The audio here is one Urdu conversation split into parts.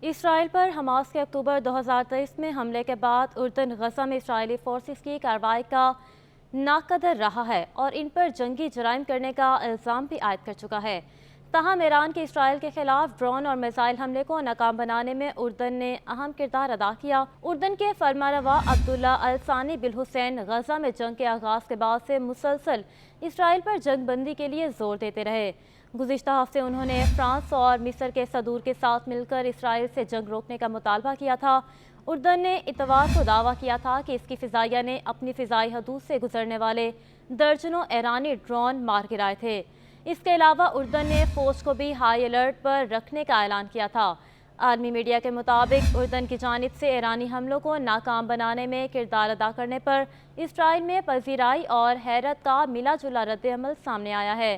اسرائیل پر حماس کے اکتوبر 2023 میں حملے کے بعد اردن غزہ میں اسرائیلی فورسز کی کارروائی کا ناقدر رہا ہے اور ان پر جنگی جرائم کرنے کا الزام بھی عائد کر چکا ہے۔ تاہم ایران کے اسرائیل کے خلاف ڈرون اور میزائل حملے کو ناکام بنانے میں اردن نے اہم کردار ادا کیا۔ اردن کے فرمانروا عبداللہ الثانی بالحسین غزہ میں جنگ کے آغاز کے بعد سے مسلسل اسرائیل پر جنگ بندی کے لیے زور دیتے رہے۔ گزشتہ ہفتے انہوں نے فرانس اور مصر کے صدور کے ساتھ مل کر اسرائیل سے جنگ روکنے کا مطالبہ کیا تھا۔ اردن نے اتوار کو دعویٰ کیا تھا کہ اس کی فضائیہ نے اپنی فضائی حدود سے گزرنے والے درجنوں ایرانی ڈرون مار گرائے تھے۔ اس کے علاوہ اردن نے فوج کو بھی ہائی الرٹ پر رکھنے کا اعلان کیا تھا۔ عالمی میڈیا کے مطابق اردن کی جانب سے ایرانی حملوں کو ناکام بنانے میں کردار ادا کرنے پر اسرائیل میں پذیرائی اور حیرت کا ملا جلا رد عمل سامنے آیا ہے۔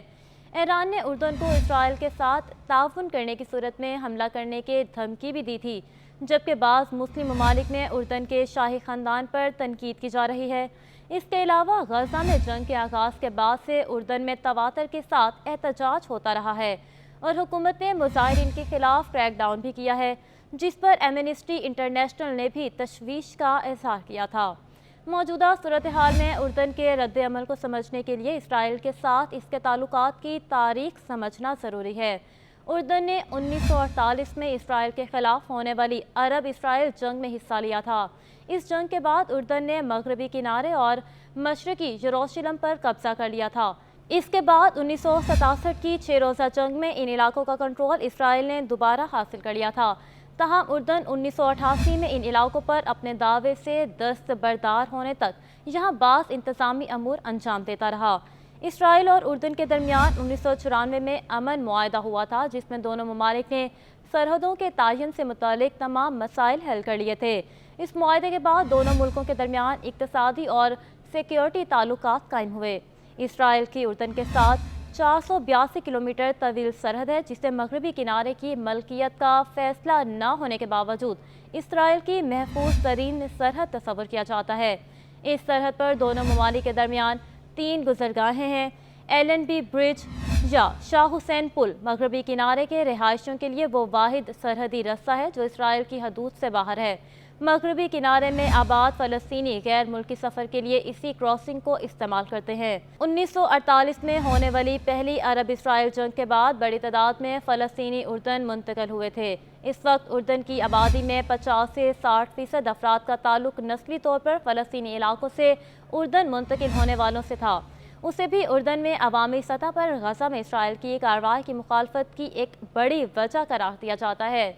ایران نے اردن کو اسرائیل کے ساتھ تعاون کرنے کی صورت میں حملہ کرنے کی دھمکی بھی دی تھی، جبکہ بعض مسلم ممالک میں اردن کے شاہی خاندان پر تنقید کی جا رہی ہے۔ اس کے علاوہ غزہ میں جنگ کے آغاز کے بعد سے اردن میں تواتر کے ساتھ احتجاج ہوتا رہا ہے اور حکومت نے مظاہرین کے خلاف کریک ڈاؤن بھی کیا ہے، جس پر ایمنسٹی انٹرنیشنل نے بھی تشویش کا اظہار کیا تھا۔ موجودہ صورتحال میں اردن کے رد عمل کو سمجھنے کے لیے اسرائیل کے ساتھ اس کے تعلقات کی تاریخ سمجھنا ضروری ہے۔ اردن نے 1948 میں اسرائیل کے خلاف ہونے والی عرب اسرائیل جنگ میں حصہ لیا تھا۔ اس جنگ کے بعد اردن نے مغربی کنارے اور مشرقی یروشلم پر قبضہ کر لیا تھا۔ اس کے بعد 1967 کی 6 روزہ جنگ میں ان علاقوں کا کنٹرول اسرائیل نے دوبارہ حاصل کر لیا تھا۔ تاہم اردن 1988 میں ان علاقوں پر اپنے دعوے سے دستبردار ہونے تک یہاں بعض انتظامی امور انجام دیتا رہا۔ اسرائیل اور اردن کے درمیان 1994 میں امن معاہدہ ہوا تھا، جس میں دونوں ممالک نے سرحدوں کے تعین سے متعلق تمام مسائل حل کر لیے تھے۔ اس معاہدے کے بعد دونوں ملکوں کے درمیان اقتصادی اور سیکیورٹی تعلقات قائم ہوئے۔ اسرائیل کی اردن کے ساتھ 482 کلومیٹر طویل سرحد ہے، جسے مغربی کنارے کی ملکیت کا فیصلہ نہ ہونے کے باوجود اسرائیل کی محفوظ ترین سرحد تصور کیا جاتا ہے۔ اس سرحد پر دونوں ممالک کے درمیان 3 گزرگاہیں ہیں۔ ایلن بی برج یا شاہ حسین پل مغربی کنارے کے رہائشیوں کے لیے وہ واحد سرحدی رستہ ہے جو اسرائیل کی حدود سے باہر ہے۔ مغربی کنارے میں آباد فلسطینی غیر ملکی سفر کے لیے اسی کراسنگ کو استعمال کرتے ہیں۔ 1948 میں ہونے والی پہلی عرب اسرائیل جنگ کے بعد بڑی تعداد میں فلسطینی اردن منتقل ہوئے تھے۔ اس وقت اردن کی آبادی میں 50 سے 60% افراد کا تعلق نسلی طور پر فلسطینی علاقوں سے اردن منتقل ہونے والوں سے تھا۔ اسے بھی اردن میں عوامی سطح پر غزہ میں اسرائیل کی کارروائی کی مخالفت کی ایک بڑی وجہ قرار دیا جاتا ہے۔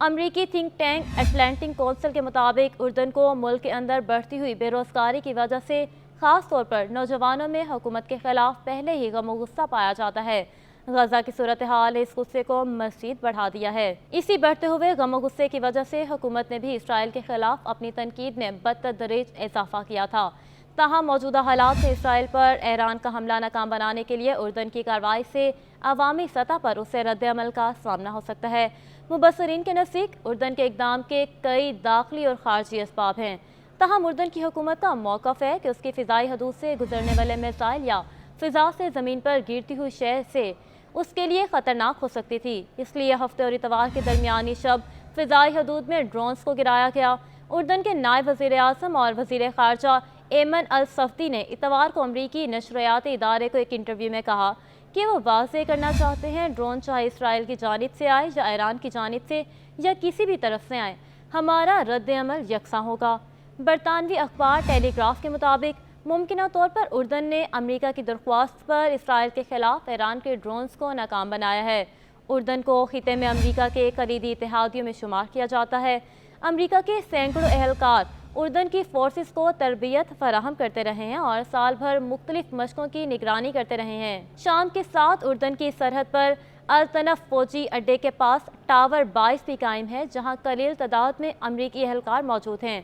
امریکی تھنک ٹینک اٹلانٹک کونسل کے مطابق اردن کو ملک کے اندر بڑھتی ہوئی بے روزگاری کی وجہ سے خاص طور پر نوجوانوں میں حکومت کے خلاف پہلے ہی غم و غصہ پایا جاتا ہے۔ غزہ کی صورتحال اس غصے کو مزید بڑھا دیا ہے۔ اسی بڑھتے ہوئے غم و غصے کی وجہ سے حکومت نے بھی اسرائیل کے خلاف اپنی تنقید میں بتدریج اضافہ کیا تھا۔ تاہم موجودہ حالات میں اسرائیل پر ایران کا حملہ ناکام بنانے کے لیے اردن کی کارروائی سے عوامی سطح پر اسے رد عمل کا سامنا ہو سکتا ہے۔ مبصرین کے نزدیک اردن کے اقدام کے کئی داخلی اور خارجی اسباب ہیں۔ تاہم اردن کی حکومت کا موقف ہے کہ اس کی فضائی حدود سے گزرنے والے میزائل یا فضا سے زمین پر گرتی ہوئی شے سے اس کے لیے خطرناک ہو سکتی تھی۔ اس لیے ہفتے اور اتوار کے درمیانی شب فضائی حدود میں ڈرونز کو گرایا گیا۔ اردن کے نائب وزیر اعظم اور وزیر خارجہ ایمن الصفدی نے اتوار کو امریکی نشریاتی ادارے کو ایک انٹرویو میں کہا کہ وہ واضح کرنا چاہتے ہیں ڈرون چاہے اسرائیل کی جانب سے آئے یا ایران کی جانب سے یا کسی بھی طرف سے آئے، ہمارا رد عمل یکساں ہوگا۔ برطانوی اخبار ٹیلی گراف کے مطابق ممکنہ طور پر اردن نے امریکہ کی درخواست پر اسرائیل کے خلاف ایران کے ڈرونز کو ناکام بنایا ہے۔ اردن کو خطے میں امریکہ کے کلیدی اتحادیوں میں شمار کیا جاتا ہے۔ امریکہ کے سینکڑوں اہلکار اردن کی فورسز کو تربیت فراہم کرتے رہے ہیں اور سال بھر مختلف مشقوں کی نگرانی کرتے رہے ہیں۔ شام کے ساتھ اردن کی سرحد پر الطنف فوجی اڈے کے پاس ٹاور 22 بھی قائم ہے، جہاں قلیل تعداد میں امریکی اہلکار موجود ہیں۔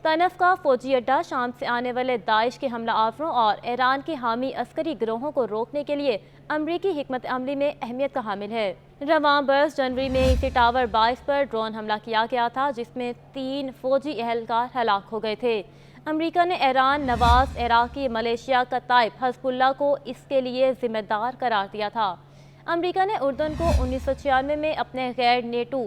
طنف کا فوجی اڈہ شام سے آنے والے داعش کے حملہ آوروں اور ایران کے حامی عسکری گروہوں کو روکنے کے لیے امریکی حکمت عملی میں اہمیت کا حامل ہے۔ رواں برس جنوری میں اسی ٹاور 22 پر ڈرون حملہ کیا گیا تھا، جس میں 3 فوجی اہلکار ہلاک ہو گئے تھے۔ امریکہ نے ایران، نواز، عراقی، ملیشیا، کتائب، حزب اللہ کو اس کے لیے ذمہ دار قرار دیا تھا۔ امریکہ نے اردن کو 1996 میں اپنے غیر نیٹو